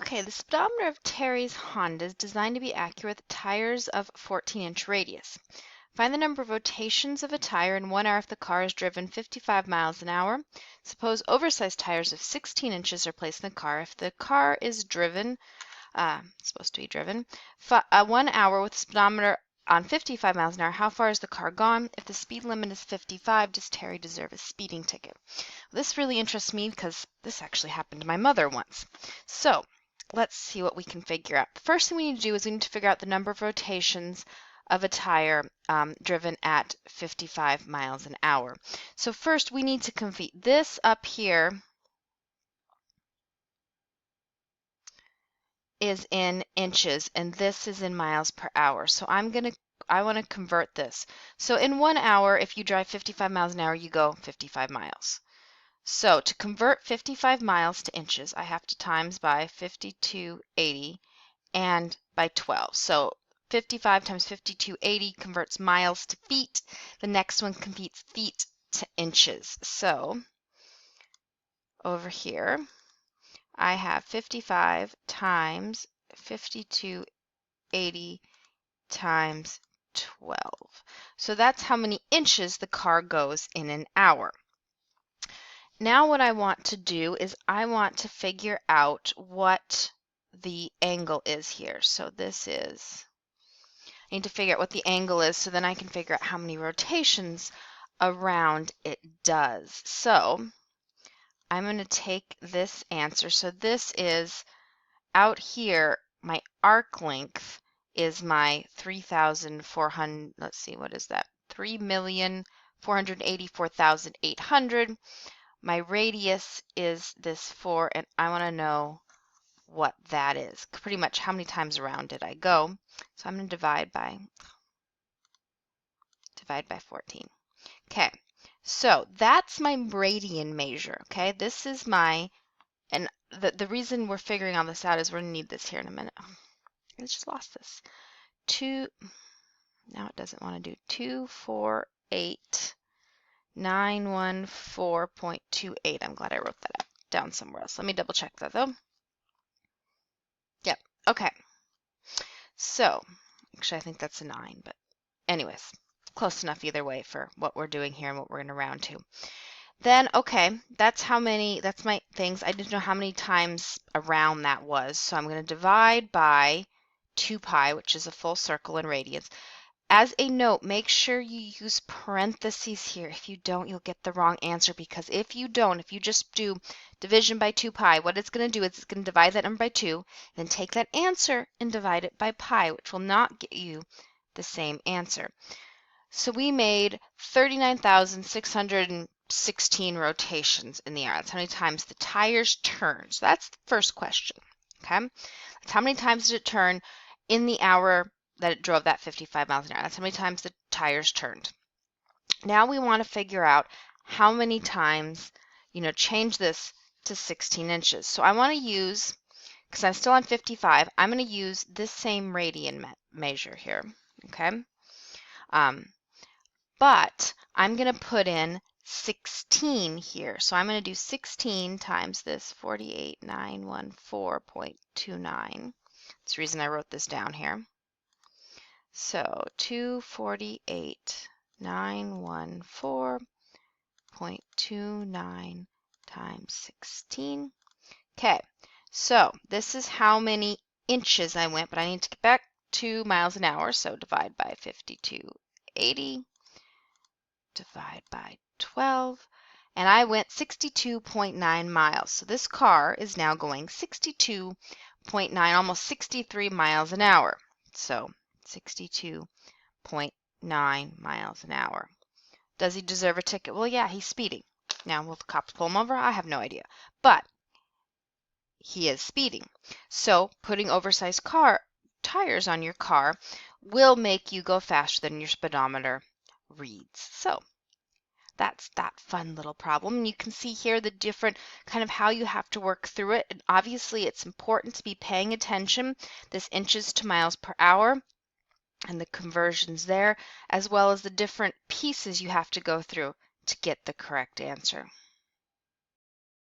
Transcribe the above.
Okay, the speedometer of Terry's Honda is designed to be accurate with tires of 14-inch radius. Find the number of rotations of a tire in 1 hour if the car is driven 55 miles an hour. Suppose oversized tires of 16 inches are placed in the car. If the car is driven, supposed to be driven, 1 hour with the speedometer on 55 miles an hour, how far is the car gone? If the speed limit is 55, does Terry deserve a speeding ticket? This really interests me because this actually happened to my mother once. So let's see what we can figure out. The first thing we need to do is we need to figure out the number of rotations of a tire driven at 55 miles an hour. So first we need to compute this up here is in inches and this is in miles per hour. So I want to convert this. So in 1 hour, if you drive 55 miles an hour, you go 55 miles. So to convert 55 miles to inches, I have to times by 5280 and by 12. So 55 times 5280 converts miles to feet. The next one converts feet to inches. So over here, I have 55 times 5280 times 12. So that's how many inches the car goes in an hour. Now what I want to do is I want to figure out what the angle is here. So this is, I need to figure out what the angle is so then I can figure out how many rotations around it does. So I'm going to take this answer. So this is out here, my arc length is my 3,400, let's see, what is that? 3,484,800. My radius is this 4, and I want to know what that is. Pretty much how many times around did I go? So I'm going to divide by 14. Okay, so that's my radian measure. Okay, this is my, and the reason we're figuring all this out is we're going to need this here in a minute. I just lost this. Now it doesn't want to do 248,914.28. I'm glad I wrote that down somewhere else. Let me double check that though. Yep, okay. So, actually I think that's a 9, but anyways, close enough either way for what we're doing here and what we're going to round to. Then, okay, that's my things. I didn't know how many times around that was, so I'm going to divide by 2 pi, which is a full circle in radians. As a note, make sure you use parentheses here. If you don't, you'll get the wrong answer, because if you just do division by 2 pi, what it's going to do is it's going to divide that number by 2, then take that answer and divide it by pi, which will not get you the same answer. So we made 39,616 rotations in the hour. That's how many times the tires turn. So that's the first question. Okay, that's how many times did it turn in the hour that it drove that 55 miles an hour. That's how many times the tires turned. Now we want to figure out how many times, change this to 16 inches. So I want to use, because I'm still on 55, I'm going to use this same radian measure here, okay? But I'm going to put in 16 here. So I'm going to do 16 times this 48,914.29. That's the reason I wrote this down here. So 248,914.29 times 16. Okay, so this is how many inches I went, but I need to get back to miles an hour, so divide by 5280, divide by 12, and I went 62.9 miles. So this car is now going 62.9, almost 63 miles an hour. So 62.9 miles an hour. Does he deserve a ticket? Well, yeah, he's speeding. Now, will the cops pull him over? I have no idea. But he is speeding. So putting oversized tires on your car will make you go faster than your speedometer reads. So that's that fun little problem. And you can see here the different kind of how you have to work through it. And obviously, it's important to be paying attention, this inches to miles per hour, and the conversions there, as well as the different pieces you have to go through to get the correct answer.